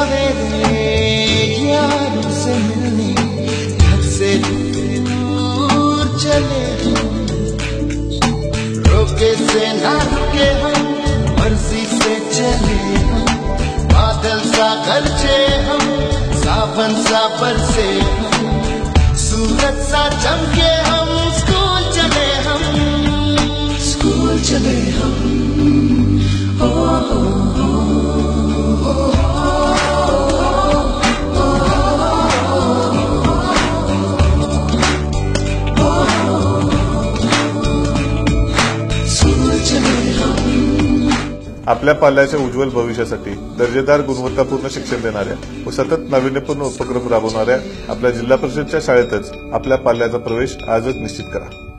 सवेरे यारों से मिलने घर से दूर चले हम, रोके से ना रुके हम, मर्जी से चले हम, बादल सा गरजे हम, सावन सा बरसे हम, सूरज सा चमके हम, स्कूल चले हम, स्कूल चले हम। आपल्या पाल्याच्या उज्ज्वल भविष्यासाठी दर्जेदार गुणवत्तापूर्ण शिक्षण देणाऱ्या व सतत नाविन्यपूर्ण उपक्रम राबवणाऱ्या आपल्या जिल्हा परिषदच्या शाळेतच आपल्या पाल्याचा प्रवेश आजच निश्चित करा।